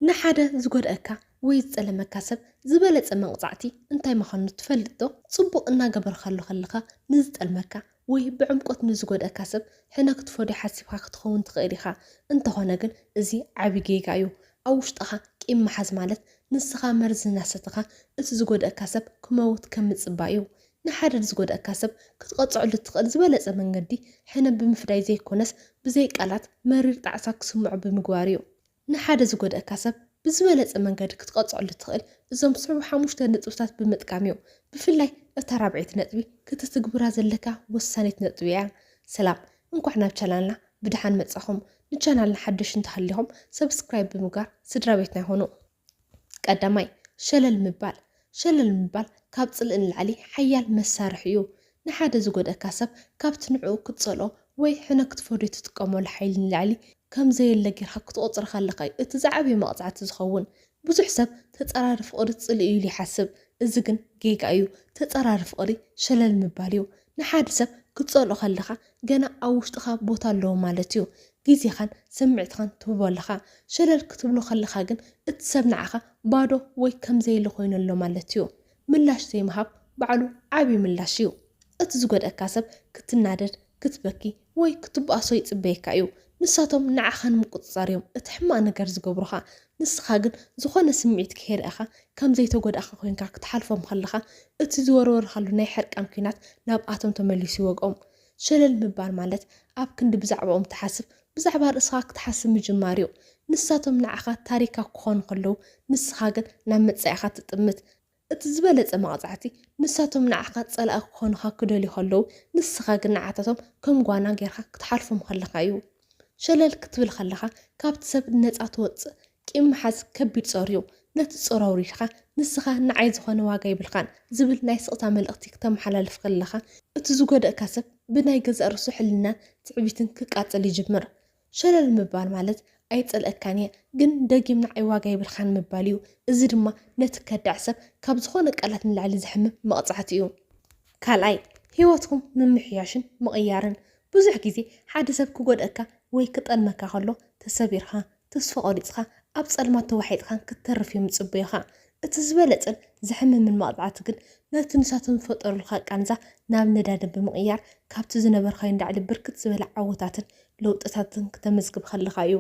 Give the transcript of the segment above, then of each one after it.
ንሓደ ዝጎድአካ ወይ ዝጸለመካ ሰብ ዝበለጸ መቕጻዕቲ እንታይ ምዃኑ ትፈልጥ ዶ? ጽቡቕ እናገበርካሉ ከለኻ ንዝጠልመካ ወይ ብዕምቆት ንዝጎድአካ ሰብ ሕነ ክትፈዶ ሓሲብካ ክትኸውን ትኽእል ኢኻ። እንተኾነ ግን እዚ ዓቢ ጌጋ እዩ። ኣብ ውሽጥኻ ቂም መሓዝ ማለት ንስኻ መርዚ እናሰተኻ እቲ ዝጎድአካ ሰብ ክመውት ከም ምጽባእ እዩ። ንሓደ ዝጎድአካ ሰብ ክትቐጽዐሉ ትኽእል ዝበለጸ መንገዲ ሕነ ብምፍዳይ ዘይኮነስ ብዘይ ቃላት መሪር ጣዕሳ ክስምዖ ብምግባር እዩ። ንሓደ ዝጎድአካ ሰብ ብዝበለጸ መንገዲ ክትቐጽዐሉ ትኽእል እዞም 5 ነጥብታት ብምጥቃም እዩ። ብፍላይ እታ 4ይቲ ነጥቢ ክትትግብራ ዘለካ ወሳኒት ነጥቢ እያ። ሰላም እንኳዕ ናብ ቻናልና ብድሓን መጻኹም። ንቻናልና ሓድሽ እንተሃሊኹም ሰብስክራይብ ብምግባር ስድራ ቤትና ይኹኑ። ቀዳማይ ሸለል ምባል። ሸለል ምባል ካብ ጽልእ ንላዕሊ ሓያል መሳርሒ እዩ። ንሓደ ዝጎድአካ ሰብ ካብቲ ንዕኡ ክትጸልኦ ወይ ሕነ ክትፈዶ ትጥቀመሉ ሓይሊ ንላዕሊ ከም ዘየለ ጌርካ ክትቆጽር ከለኻ እቲ ዝዓበየ መቕጻዕቲ ዝኸውን። ብዙሕ ሰብ ተጸራሪ ፍቕሪ ጽልእ ኢሉ ይሓስብ። እዚ ግን ጌጋ እዩ። ተጸራሪ ፍቕሪ ሸለል ምባል እዩ። ንሓደ ሰብ ክትጸልኦ ከለኻ ገና ኣብ ውሽጥኻ ቦታ ኣለዎ ማለት እዩ። ግዜኻን ስምዒትኻን ትህቦ ኣለኻ። ሸለል ክትብሎ ከለኻ ግን እቲ ሰብ ንዓኻ ባዶ ወይ ከም ዘየለ ኮይኑ ኣሎ ማለት እዩ። ምላሽ ዘይምሃብ ባዕሉ ዓብዪ ምላሽ እዩ። እቲ ዝጎድአካ ሰብ ክትናደድ፣ ክትበኪ ወይ ክትበኣሶ ይጽበየካ እዩ። ንሳቶም ንዓኻ ንምቁጽጻር እዮም እቲ ሕማቕ ነገር ዝገብሩኻ። ንስኻ ግን ዝኾነ ስምዒት ከይርአኻ ከም ዘይተጎድኣኻ ኮይንካ ክትሓልፎም ከለኻ እቲ ዝወርወርካሉ ናይ ሕርቃን ኩናት ናብኣቶም ተመሊሱ ይወግኦም። ሸለል ምባል ማለት ኣብ ክንዲ ብዛዕባኦም ትሓስብ ብዛዕባ ርእስኻ ክትሓስብ ምጅማር እዩ። ንሳቶም ንዓኻ ታሪካ ክኾኑ ከለዉ ንስኻ ግን ናብ መጻኢኻ ትጥምት። እቲ ዝበለጸ መቕጻዕቲ ንሳቶም ንዓኻ ጸላእ ክኾኑኻ ክደልዩ ከለዉ ንስኻ ግን ንዓታቶም ከም ጓና ጌርካ ክትሓልፎም ከለኻ እዩ። ሸለል ክትብል ከለኻ ካብቲ ሰብ ነፃ ትወፅእ። ቂም መሓዝ ከቢድ ጸር እዩ። ነቲ ጸር ኣውሪድካ ንስኻ ንዓይ ዝኾነ ዋጋ ይብልኻን ዝብል ናይ ስቕታ መልእኽቲ ክተመሓላልፍ ከለኻ እቲ ዝጎድአካ ሰብ ብናይ ገዛእ ርእሱ ሕልናን ትዕቢትን ክቃጸል ይጅምር። ሸለል ምባል ማለት ኣይጸልአካን እየ ግን ደጊም ንዓይ ዋጋ ይብልኻን ምባል እዩ። እዚ ድማ ነቲ ከዳዕ ሰብ ካብ ዝኾነ ቃላት ንላዕሊ ዝሕምም መቕጻዕቲ እዩ። ካልኣይ ህይወትኩም ምምሕያሽን ምቕያርን። ብዙሕ ግዜ ሓደ ሰብ ክጎድአካ ወይ ክጠልመካ ከሎ ተሰቢርካ ተስፋ ቆሪፅካ ኣብ ጸልማት ተዋሒጥካን ክትተርፍ እዮም ዝጽበዩኻ። እቲ ዝበለጸን ዝሕምምን መቕጻዕቲ ግን ነቲ ንሳቶም ዝፈጠሩልካ ቃንዛ ናብ ነዳዲ ብምቕያር ካብቲ ዝነበርካዮ ንላዕሊ ብርክት ዝበለ ዓወታትን ለውጥታትን ክተመዝግብ ከለኻ እዩ።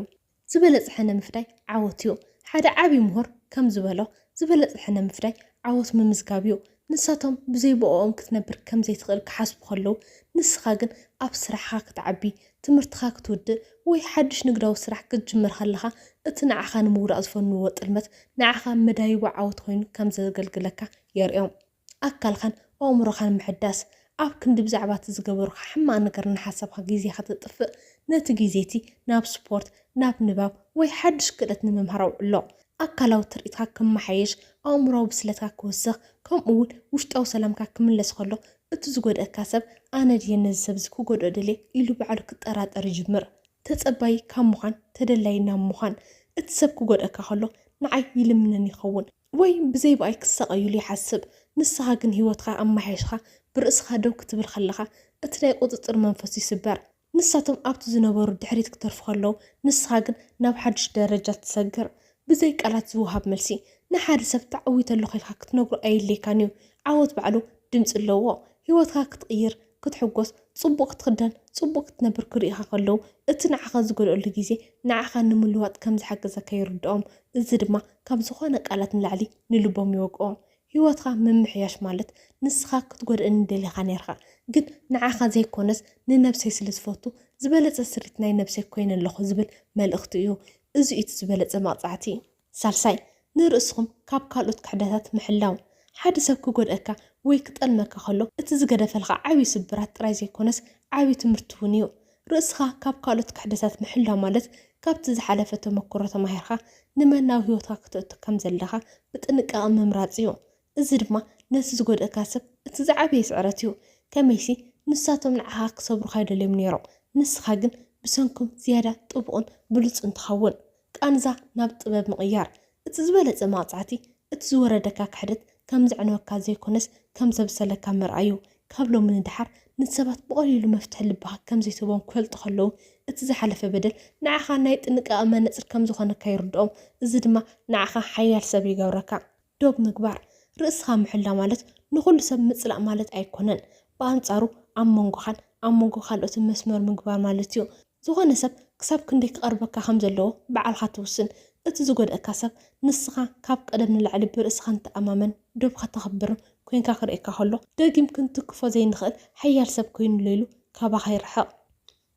ዝበለጸ ሕነ ምፍዳይ ዓወት እዩ። ሓደ ዓብዪ ምሁር ከም ዝበሎ ዝበለጸ ሕነ ምፍዳይ ዓወት ምምዝጋብ እዩ። ንሳቶም ብዘይብኦም ክትነብር ከም ዘይትኽእል ክሓስቡ ከለዉ ንስኻ ግን ኣብ ስራሕኻ ክትዓቢ፣ ትምህርትኻ ክትውድእ ወይ ሓድሽ ንግዳዊ ስራሕ ክትጅምር ከለኻ እቲ ንዓኻ ንምውዳቕ ዝፈንዎ ጥልመት ንዓኻ መዳይቦ ዓወት ኮይኑ ከም ዘገልግለካ የርእዮም። ኣካልኻን ኣእምሮኻን ምሕዳስ። ኣብ ክንዲ ብዛዕባ እቲ ዝገበሩካ ሕማቕ ነገር እናሓሰብካ ግዜኻ ተጥፍእ። ነቲ ግዜቲ ናብ ስፖርት፣ ናብ ንባብ ወይ ሓድሽ ክእለት ንምምሃር ኣውዕሎ። ኣካላዊ ትርኢትካ ክመሓየሽ፣ ኣእምሮዊ ብስለትካ ክውስኽ፣ ከምኡውን ውሽጣዊ ሰላምካ ክምለስ ከሎ እቲ ዝጎድአካ ሰብ ኣነ ድየ ነዚ ሰብ ክጎድኦ ደልየ ኢሉ ባዕሉ ክጠራጠር ይጅምር። ተጸባይ ካብ ምዃን ተደላይ ናብ ምዃን። እቲ ሰብ ክጎድአካ ከሎ ንዓይ ይልምነን ይኸውን ወይ ብዘይ በኣይ ክሰቐይሉ ይሓስብ። ንስኻ ግን ህይወትካ ኣመሓይሽካ ብርእስኻ ደው ክትብል ከለኻ እቲ ናይ ቁፅጥር መንፈስ ይስበር። ንሳቶም ኣብቲ ዝነበሩ ድሕሪት ክተርፉ ከለዉ ንስኻ ግን ናብ ሓድሽ ደረጃ ትሰግር። ብዘይ ቃላት ዝውሃብ መልሲ ንሓደ ሰብ ተዓዊት ኣለኹ ኢልካ ክትነግሮ ኣየድልየካን እዩ። ዓወት ባዕሉ ድምፂ ኣለዎ። ህይወትካ ክትቕይር፣ ክትሕጎስ፣ ጽቡቕ ክትክደን፣ ጽቡቕ ክትነብር ክርኢኻ ከለዉ እቲ ንዓኻ ዝጎድአሉ ግዜ ንዓኻ ንምልዋጥ ከም ዝሓገዘካ ይርድኦም። እዚ ድማ ካብ ዝኾነ ቃላት ንላዕሊ ንልቦም ይወግኦም። ህይወትካ ምምሕያሽ ማለት ንስኻ ክትጎድአኒ ደሊኻ ነርካ ግን ንዓኻ ዘይኮነስ ንነብሰይ ስለ ዝፈቱ ዝበለጸ ስሪት ናይ ነብሰይ ኮይነ ኣለኹ ዝብል መልእኽቲ እዩ። እዚ እቲ ዝበለጸ መቕጻዕቲ። ሳልሳይ ንርእስኹም ካብ ካልኦት ክሕደታት ምሕላው። ሓደ ሰብ ክጎድአካ ወይ ክጠልመካ ከሎ እቲ ዝገደፈልካ ዓብዪ ስብራት ጥራይ ዘይኮነስ ዓብዪ ትምህርቲ እውን እዩ። ርእስኻ ካብ ካልኦት ክሕደታት ምሕላው ማለት ካብቲ ዝሓለፈ ተመክሮ ተማሂርካ ንመናዊ ህይወትካ ክትእቱ ከም ዘለኻ ብጥንቃቐ ምምራፅ እዩ። እዚ ድማ ነቲ ዝጎድአካ ሰብ እቲ ዝዓበየ ስዕረት እዩ። ከመይሲ ንሳቶም ንዓኻ ክሰብሩካ ይደልዮም ነይሮም። ንስኻ ግን ብሰንኩም ዝያዳ ጥቡቕን ብሉፅን ትኸውን። ቃንዛ ናብ ጥበብ ምቕያር። እቲ ዝበለጸ መቕጻዕቲ እቲ ዝወረደካ ክሕደት ከም ዘዕነወካ ዘይኮነስ ከም ዘብሰለካ ምርኣዩ። ካብሎም ምን ድሓር ንሰባት ብቀሊሉ መፍትሒ ልብኻ ከም ዘይትቦም ክፈልጡ ከለዉ እቲ ዝሓለፈ በደል ንዓኻ ናይ ጥንቃቐ መነፅር ከም ዝኾነካ ይርድኦም። እዚ ድማ ንዓኻ ሓያል ሰብ ይገብረካ። ዶብ ምግባር ርእስኻ ምሕላ ማለት ንኩሉ ሰብ ምፅላእ ማለት ኣይኮነን። ብኣንጻሩ ኣብ መንጎኻን ኣብ መንጎ ካልኦትን መስመር ምግባር ማለት እዩ። ዝኾነ ሰብ ክሳብ ክንደይ ክቐርበካ ከም ዘለዎ በዓልካ ትውስን። እቲ ዝጎድአካ ሰብ ንስኻ ካብ ቀደም ንላዕሊ ብርእስኻ ንተኣማመን ዶብካ ተኸብርን ኮንካ ክርእካ ከሎ ደጊም ክንትክፎ ዘይንኽእል ሓያል ሰብ ኮይኑ ለይሉ ካባኻ ይርሕቕ።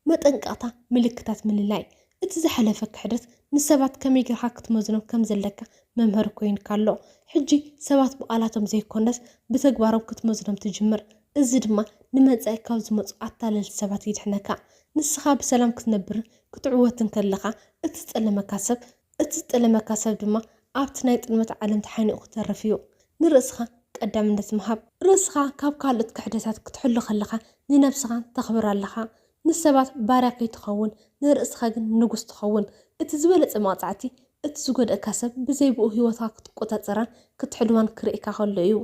መጠንቀቕታ ምልክታት ምልላይ እቲ ዝሓለፈ ክሕደት ንሰባት ከመይ ጌርካ ክትመዝኖም ከም ዘለካ መምሃሪ ኮይንካ ኣሎ። ሕጂ ሰባት ብቃላቶም ዘይኮነስ ብተግባሮም ክትመዝኖም ትጅምር። እዚ ድማ ንመጻኢ ካብ ዝመፁ ኣታለልቲ ሰባት ይድሕነካ። ንስኻ ብሰላም ክትነብርን ክትዕወትን ከለኻ እቲ ዝጠለመካ ሰብ ድማ ኣብቲ ናይ ጥልመት ዓለም ተሓኒቑ ክተርፍ እዩ። ንርእስኻ ቀዳምነት ምሃብ ርእስኻ ካብ ካልኦት ክሕደታት ክትሕሉ ከለኻ ንነብስኻ ተኽብር ኣለኻ። ንሰባት ባርያ ከይትኸውን ንርእስኻ ግን ንጉስ ትኸውን። እቲ ዝበለፀ መቕፃዕቲ እቲ ዝጎድአካ ሰብ ብዘይብኡ ሂወትካ ክትቆፃፀራን ክትሕልዋን ክርእካ ከሎ እዩ።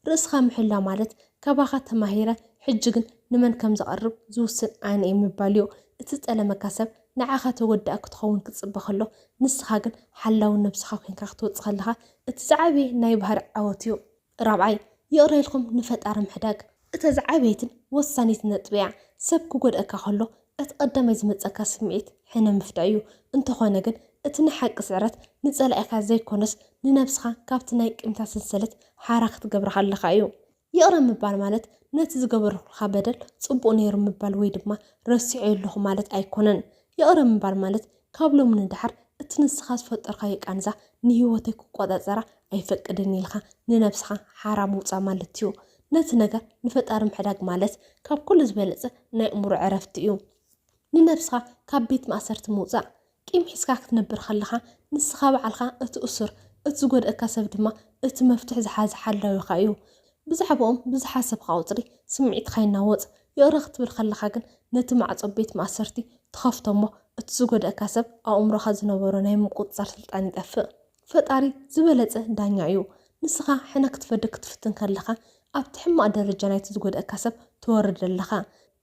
ርእስኻ ምሕላ ማለት ካባኻ ተማሂረ ሕጂ ግን ንመን ከም ዘቐርብ ዝውስን ኣነ የምባል እዩ። እቲ ዝጠለመካ ሰብ ንዓኻ ተጎዳእ ክትኸውን ክትፅበ ከሎ ንስኻ ግን ሓላዊ ነብስኻ ኮንካ ክትወፅእ ከለኻ እቲ ዝዓበየ ናይ ባህሪ ዓወት እዩ። ራብዓይ ይቕረ ኢልኩም ንፈጣሪ ምሕዳግ እታ ዝዓበየትን ወሳኒትን ነጥብ እያ። ሰብ ክጎድአካ ከሎ እቲ ቀዳማይ ዝመፀካ ስምዒት ሕነ ምፍዳእ እዩ። እንተኾነ ግን እቲ ንሓቂ ስዕረት ንፀላኢካ ዘይኮነስ ንነብስኻ ካብቲ ናይ ቅምታ ሰንሰለት ሓራ ክትገብረካ ኣለካ እዩ። ይቕረ ምባል ማለት ነቲ ዝገበርኩልካ በደል ፅቡቅ ነይሩ ምባል ወይ ድማ ረሲዑ ኣለኹ ማለት ኣይኮነን። ይቕረ ምባል ማለት ካብ ሎሚ ንድሓር እቲ ንስኻ ዝፈጠርካዮ ቃንዛ ንሂወተይ ክቆፃፀራ ኣይፈቅድን ኢልካ ንነብስኻ ሓራ ምውፃእ ማለት እዩ። ነቲ ነገር ንፈጣሪ ምሕዳግ ማለት ካብ ኩሉ ዝበለፀ ናይ እምሮ ዕረፍቲ እዩ። ንነብስኻ ካብ ቤት ማእሰርቲ ምውፃእ ቂም ሒዝካ ክትነብር ከለኻ ንስኻ በዓልካ እቲ እሱር እቲ ዝጎድአካ ሰብ ድማ እቲ መፍትሒ ዝሓዘ ሓላዊካ እዩ። ብዛዕባኦም ብዝሓሰብካ ቁፅሪ ስምዒትካ ይናወፅ። ይቕረ ክትብል ከለኻ ግን ነቲ ማዕፆ ቤት ማእሰርቲ ትኸፍቶሞ እቲ ዝጎድአካ ሰብ ኣእምሮኻ ዝነበሮ ናይ ምቁፅፃር ስልጣን ይጠፍእ። ፈጣሪ ዝበለፀ ዳኛ እዩ። ንስኻ ሕነ ክትፈድግ ክትፍትን ከለኻ ኣብቲ ሕማቅ ደረጃ ናይቲ ዝጎድአካ ሰብ ትወርድ ኣለኻ።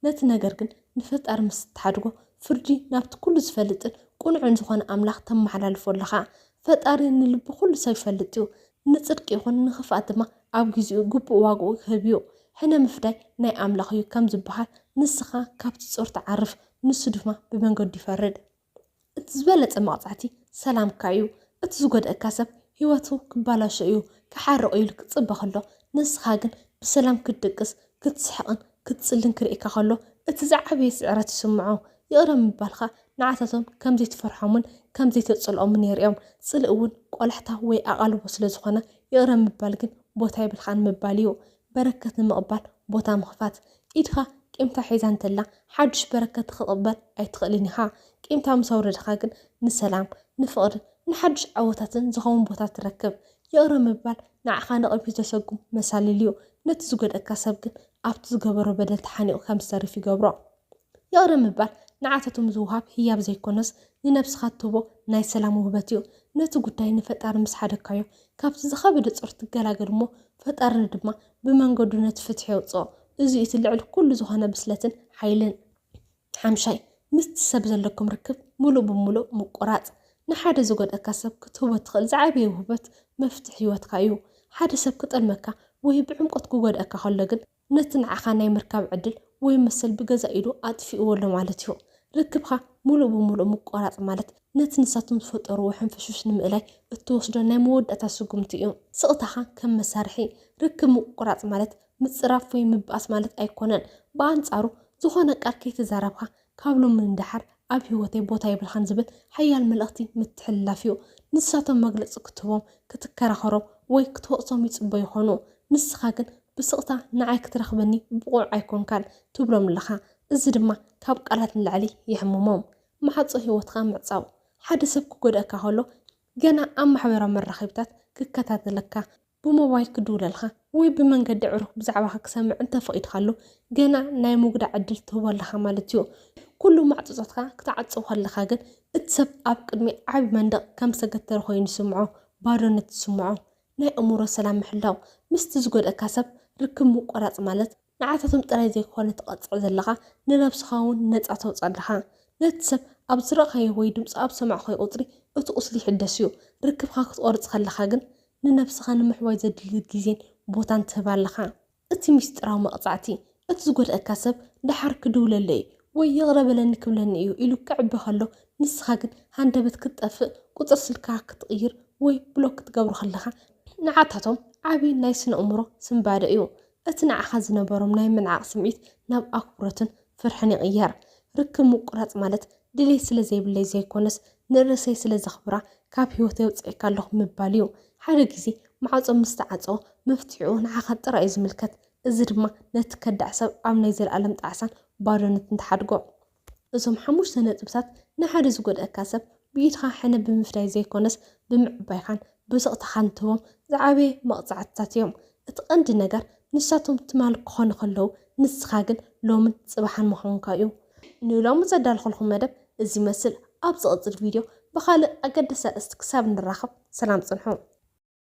ነቲ ነገር ግን ንፈጣሪ ምስ ተሓድጎ ፍርዲ ናብቲ ኩሉ ዝፈልጥን ቁኑዕን ዝኾነ ኣምላኽ ተመሓላልፎ ኣለኻ። ፈጣሪ ንልቢ ኩሉ ሰብ ይፈልጥ እዩ። ንፅድቂ ይኹን ንኽፍኣት ድማ ኣብ ግዚኡ ግቡእ ዋግኡ ክህብ እዩ። ሕነ ምፍዳይ ናይ ኣምላኽ እዩ ከም ዝበሃል ንስኻ ካብቲ ፆር ትዓርፍ፣ ንሱ ድማ ብመንገዱ ይፈርድ። እቲ ዝበለፀ መቕፃዕቲ ሰላምካ እዩ። እቲ ዝጎድአካ ሰብ ሂወቱ ክባላሾ እዩ ክሓርቕ ኢሉ ክፅበ ከሎ ንስኻ ግን ብሰላም ክትድቅስ ክትስሕቕን ክትፅልን ክርእካ ከሎ እቲ ዝዓበየ ስዕረት ይስምዖ። ይቕረ ምባልካ ንዓታቶም ከምዘይትፈርሖምን ከምዘይተፅልኦምን የርእዮም። ፅልእ እውን ቆላሕታ ወይ ኣቓልቦ ስለ ዝኾነ ይቕረ ምባል ግን ቦታ ይብልካ ንምባል እዩ። በረከት ንምቕባል ቦታ ምኽፋት ኢድኻ ቂምታ ሒዛ እንተላ ሓዱሽ በረከት ክትቕበል ኣይትኽእልን ኢኻ። ቂምታ ምስ ኣውረድካ ግን ንሰላም ንፍቕርን ንሓዱሽ ዓወታትን ዝኸውን ቦታ ትረክብ። ይቕረ ምባል ንዓኻ ንቕድሚት ዘሰጉም መሳልል እዩ። ነቲ ዝጎድአካ ሰብ ግን ኣብቲ ዝገበሮ በደል ተሓኒቑ ከም ዝሰርፍ ይገብሮ። ይቕረ ምባል ንዓታቶም ዝውሃብ ህያብ ዘይኮነስ ንነብስኻ ትህቦ ናይ ሰላም ውህበት እዩ። ነቲ ጉዳይ ንፈጣሪ ምስ ሓደግካዮ ካብቲ ዝኸበደ ፆር ትገላገል እሞ ፈጣሪ ድማ ብመንገዱ ነቲ ፍትሒ የውፅኦ። እዚ እቲ ልዕሊ ኩሉ ዝኾነ ብስለትን ሓይልን። ሓምሻይ ምስቲ ሰብ ዘለኩም ርክብ ሙሉእ ብሙሉእ ምቁራፅ ንሓደ ዝጎድአካ ሰብ ክትህቦ ትኽእል ዝዓበየ ውህበት መፍትሒ ሂወትካ እዩ። ሓደ ሰብ ክጠልመካ ወይ ብዕምቆት ክጎድአካ ከሎ ግን ነቲ ንዓኻ ናይ ምርካብ ዕድል ወይ መሰል ብገዛ ኢዱ ኣጥፊእዎ ኣሎ ማለት እዩ። ርክብካ ሙሉእ ብሙሉእ ምቆራፅ ማለት ነቲ ንሳቶም ዝፈጠርዎ ሕንፍሽሽ ንምእላይ እትወስዶ ናይ መወዳእታ ስጉምቲ እዩ። ስቕታኻ ከም መሳርሒ ርክብ ምቁራፅ ማለት ምፅራፍ ወይ ምብኣስ ማለት ኣይኮነን። ብኣንጻሩ ዝኾነ ቃል ከይተዛረብካ ካብ ሎሚ ንድሓር ኣብ ሂወተይ ቦታ ይብልካን ዝብል ሓያል መልእኽቲ ምትሕልላፍ እዩ። ንሳቶም መግለፂ ክትህቦም ክትከራኸሮም ወይ ክትወቕሶም ይፅበ ይኾኑ። ንስኻ ግን ብስቕታ ንዓይ ክትረኽበኒ ብቑዕ ኣይኮንካን ትብሎም ኣለኻ። እዚ ድማ ካብ ቃላት ንላዕሊ ይሕምሞም። ማዕፆ ሂወትካ ምዕፃው ሓደ ሰብ ክጎድአካ ከሎ ገና ኣብ ማሕበራዊ መራኸቢታት ክከታተለካ ብሞባይል ክድውለልካ ወይ ብመንገዲ ዕሩኽ ብዛዕባካ ክሰምዕ እንተፈቒድካሉ ገና ናይ ምጉዳዕ ዕድል ትህቦ ኣለካ ማለት እዩ። ኩሉ ማዕፆታትካ ክትዓፅው ከለካ ግን እቲ ሰብ ኣብ ቅድሚ ዓብይ መንደቕ ከም ዝተገተረ ኮይኑ ይስምዖ፣ ባዶነት ይስምዖ። ናይ እምሮ ሰላም ምሕላው ምስቲ ዝጎድአካ ሰብ ርክብ ምቁራፅ ማለት ንዓታቶም ጥራይ ዘይኮነ ተቐፅዕ ዘለኻ ንነብስኻ እውን ነፃ ተውፅእ ኣለኻ ነቲ ሰብ ኣብ ዝረእኻዮ ወይ ድምፂ ኣብ ሰማዕኻዮ ቁፅሪ እቲ ቁስሊ ይሕደስ እዩ ርክብካ ክትቆርፅ ከለኻ ግን ንነብስኻ ንምሕዋይ ዘድሊ ግዜን ቦታን ትህብ ኣለኻ እቲ ምስጢራዊ መቕፃዕቲ እቲ ዝጎድአካ ሰብ ድሓር ክድውለለ እዩ ወይ ይቕረበለኒ ክብለኒ እዩ ኢሉ ክዕቢ ከሎ ንስኻ ግን ሃንደበት ክትጠፍእ ቁፅር ስልካ ክትቕይር ወይ ብሎክ ክትገብሮ ከለኻ ንዓታቶም ዓብይ ናይ ስነ ኣእምሮ ስምባደ እዩ እቲ ንዓኻ ዝነበሮም ናይ ምንዓቕ ስምዒት ናብ ኣክብሮትን ፍርሕን ይቕየር ርክብ ምቁራፅ ማለት ድሌት ስለ ዘይብለይ ዘይኮነስ ንርእሰይ ስለ ዘኽብራ ካብ ሂወተይ ውፅኢካ ኣለኹ ምባል እዩ ሓደ ግዜ ማዕፆ ምስ ተዓፀወ መፍትሒኡ ንዓኻ ጥራይ እዩ ዝምልከት እዚ ድማ ነቲ ከዳዕ ሰብ ኣብ ናይ ዘለኣለም ጣዕሳን ባዶነትን ተሓድጎ እዞም 5 ነጥብታት ንሓደ ዝጎድአካ ሰብ ብኢድኻ ሕነ ብምፍዳይ ዘይኮነስ ብምዕባይኻን ብስቕታኻን ትቦም ዝዓበየ መቕፃዕትታት እዮም እቲ ቀንዲ ነገር ንሳቶም ትማል ክኾኑ ከለዉ ንስኻ ግን ሎምን ፅባሓን ምዃንካ እዩ ንሎሚ ዘዳልኹልኩም መደብ እዚ መስል ኣብ ዝቕፅል ቪድዮ ብካልእ ኣገዳሲ ኣርእስቲ ክሳብ ንራኸብ ሰላም ፅንሑ